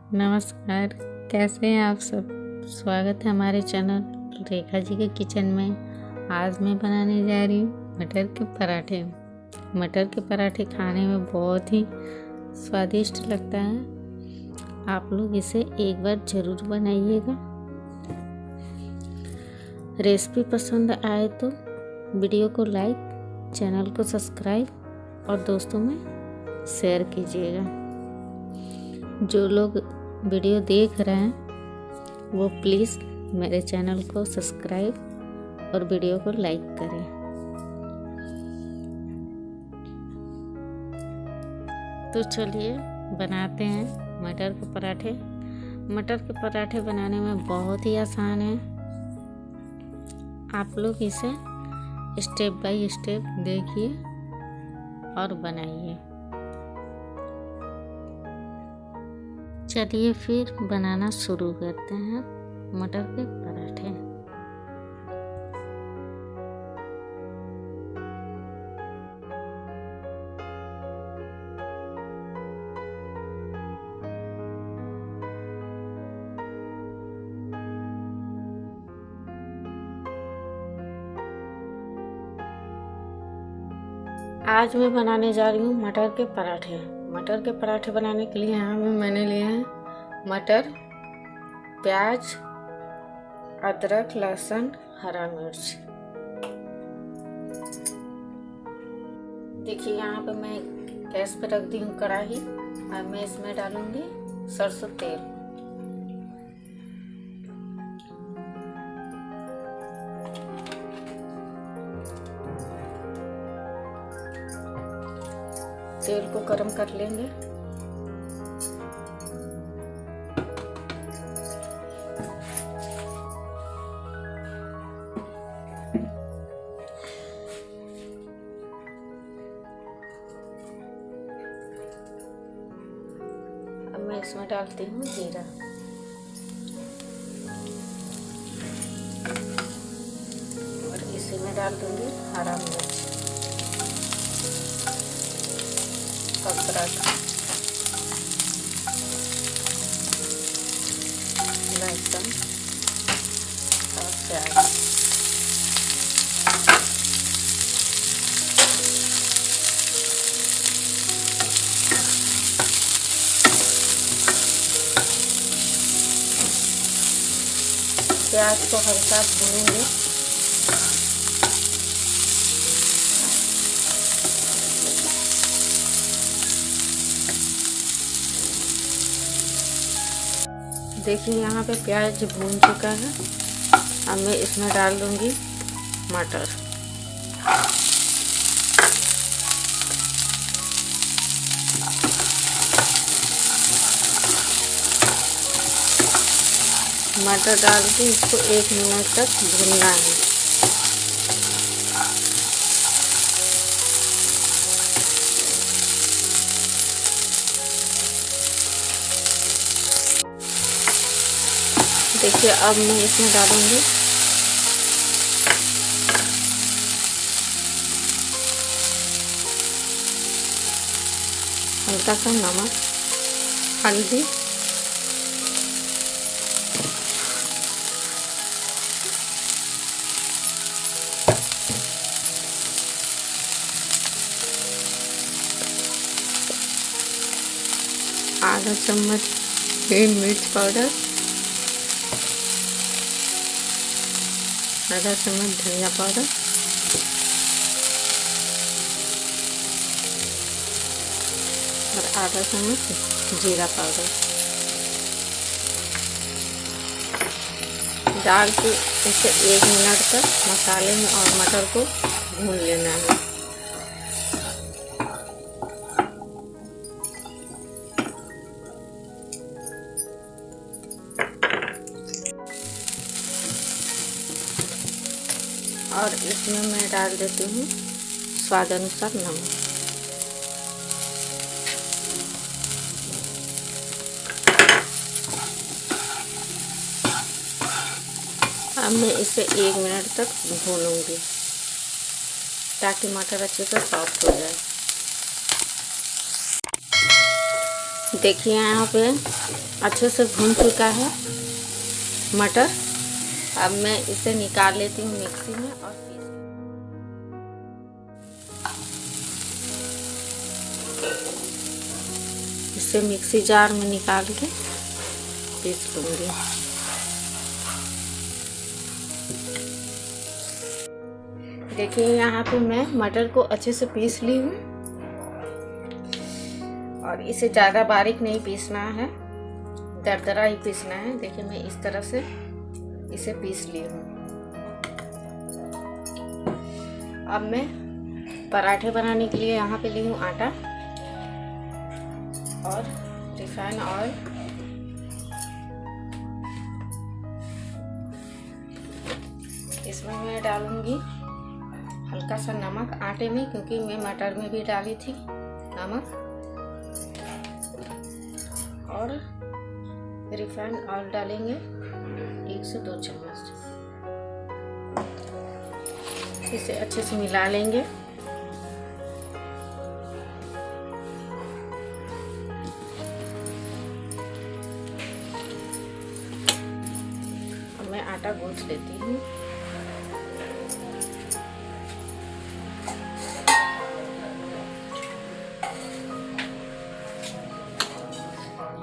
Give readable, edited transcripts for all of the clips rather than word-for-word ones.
नमस्कार, कैसे हैं आप सब। स्वागत है हमारे चैनल रेखा जी के किचन में। आज मैं बनाने जा रही हूँ मटर के पराठे। मटर के पराठे खाने में बहुत ही स्वादिष्ट लगता है। आप लोग इसे एक बार ज़रूर बनाइएगा। रेसिपी पसंद आए तो वीडियो को लाइक, चैनल को सब्सक्राइब और दोस्तों में शेयर कीजिएगा। जो लोग वीडियो देख रहे हैं वो प्लीज़ मेरे चैनल को सब्सक्राइब और वीडियो को लाइक करें। तो चलिए बनाते हैं मटर के पराठे। मटर के पराठे बनाने में बहुत ही आसान है। आप लोग इसे स्टेप बाय स्टेप देखिए और बनाइए। चलिए फिर बनाना शुरू करते हैं मटर के पराठे। आज मैं बनाने जा रही हूँ मटर के पराठे। मटर के पराठे बनाने के लिए यहाँ मैंने लिए हैं मटर, प्याज, अदरक, लहसुन, हरा मिर्च। देखिए यहाँ पे मैं गैस पे रख दी हूँ कढ़ाई और मैं इसमें डालूंगी सरसों तेल। तेल को गरम कर लेंगे। अब मैं इसमें डालती हूँ जीरा और इसी में डाल दूंगी हरा मिर्च, अदरक, लहसुन और प्याज। प्याज को हल्का भूनेंगे। देखिए यहाँ पे प्याज भून चुका है। अब मैं इसमें डाल दूंगी मटर। मटर डाल के इसको 1 मिनट तक भूनना है। देखिए अब मैं इसमें डालूंगी हल्का सा नमक, हल्दी, आधा चम्मच ग्रीन मिर्च पाउडर, आधा चम्मच धनिया पाउडर और आधा चम्मच जीरा पाउडर डाल के इसे 1 मिनट तक मसाले में और मटर को भून लेना है। और इसमें मैं डाल देती हूँ स्वाद अनुसार नमक। अब मैं इसे 1 मिनट तक भूनूंगी ताकि मटर अच्छे से सॉफ्ट हो जाए। देखिए यहाँ पे अच्छे से भून चुका है मटर। अब मैं इसे निकाल लेती हूँ मिक्सी में और इसे मिक्सी जार में निकाल के पीस लूँगी। देखिए यहाँ पे मैं मटर को अच्छे से पीस ली हूँ और इसे ज़्यादा बारीक नहीं पीसना है, दरदरा ही पीसना है। देखिए मैं इस तरह से इसे पीस ली हूँ। अब मैं पराठे बनाने के लिए यहाँ पे ली हूँ आटा और रिफाइन ऑयल। इसमें मैं डालूंगी हल्का सा नमक आटे में, क्योंकि मैं मटर में भी डाली थी नमक, और रिफाइंड ऑयल डालेंगे 1 से 2 चम्मच। इसे अच्छे से मिला लेंगे। अब मैं आटा गूंथ लेती हूँ।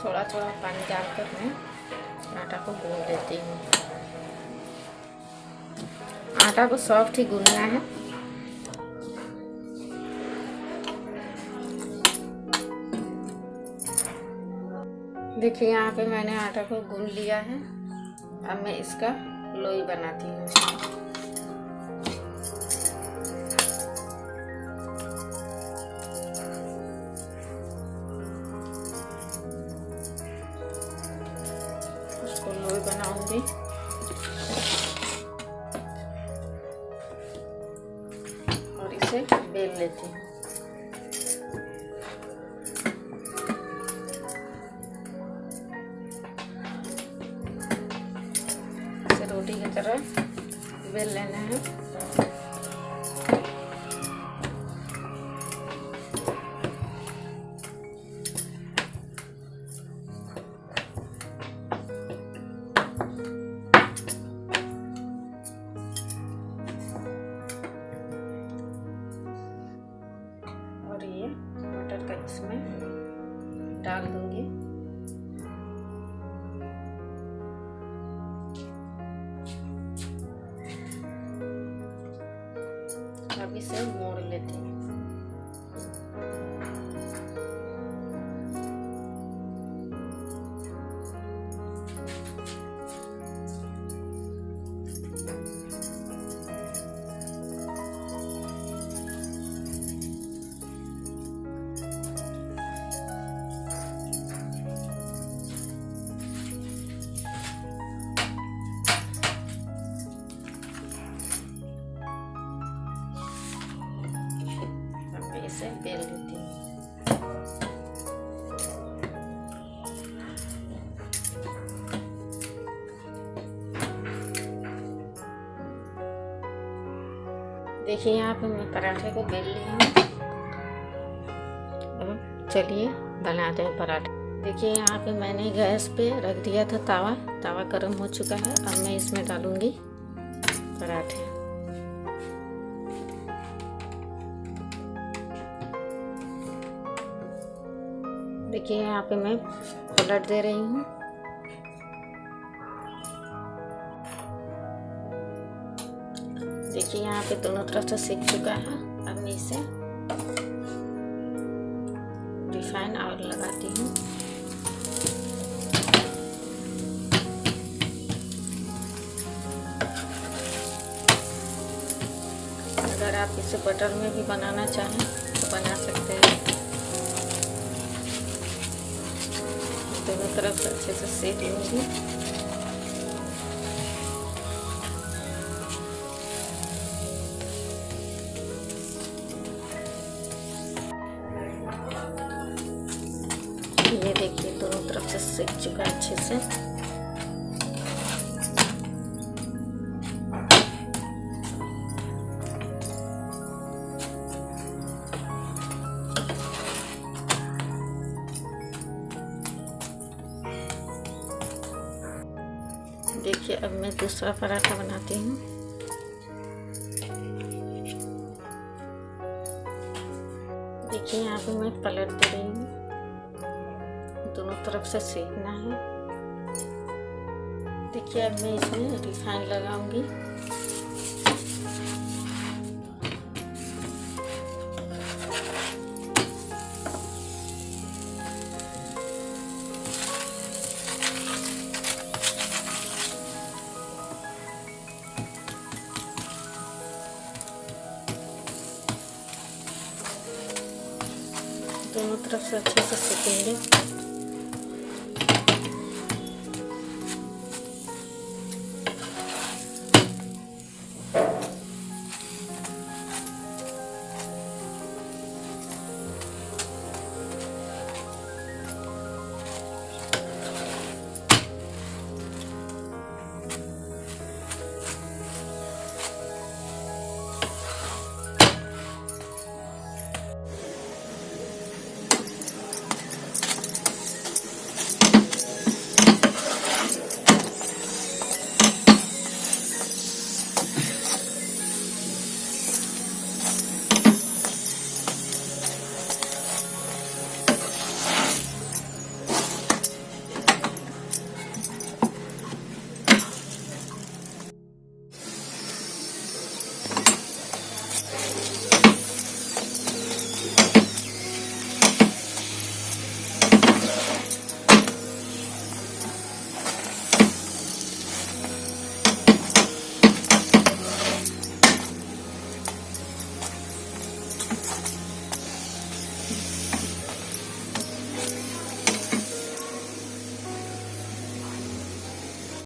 थोड़ा थोड़ा पानी डालकर मैं आटा को गूंथ देती हूँ। आटा को सॉफ्ट ही गूंथना है। देखिए यहाँ पे मैंने आटा को गूंथ लिया है। अब मैं इसका लोई बनाती हूँ। लोई बनाऊंगी और इसे बेल लेती हूँ। इसे रोटी की तरह बेल लेना है। मटर का इसमें डाल दूंगी। अब इसे मोड़ लेती हूँ। इसे बेल लेती हूँ। देखिए यहाँ पे मैं पराठे को बेल ली हूँ। अब चलिए बनाते हैं पराठे। देखिए यहाँ पे मैंने गैस पे रख दिया था तावा गर्म हो चुका है। अब मैं इसमें डालूंगी पराठे। देखिए यहाँ पे मैं पलट दे रही हूँ। देखिए यहाँ पे दोनों तरफ से सिक चुका है। अब मैं इसे रिफाइन ऑयल लगाती हूँ। अगर आप इसे बटर में भी बनाना चाहें तो बना सकते हैं। दोनों तरफ से अच्छे से सेक लूँगी। ये देखिए दोनों तरफ से सेक चुका है अच्छे से। देखिए अब मैं दूसरा पराठा बनाती हूँ। देखिए यहाँ पे मैं पलट दे रही हूँ, दोनों तरफ से सेकना है। देखिए अब मैं इसमें रिफाइंड लगाऊंगी। दोनों तरफ से अच्छे से सेकेंगे।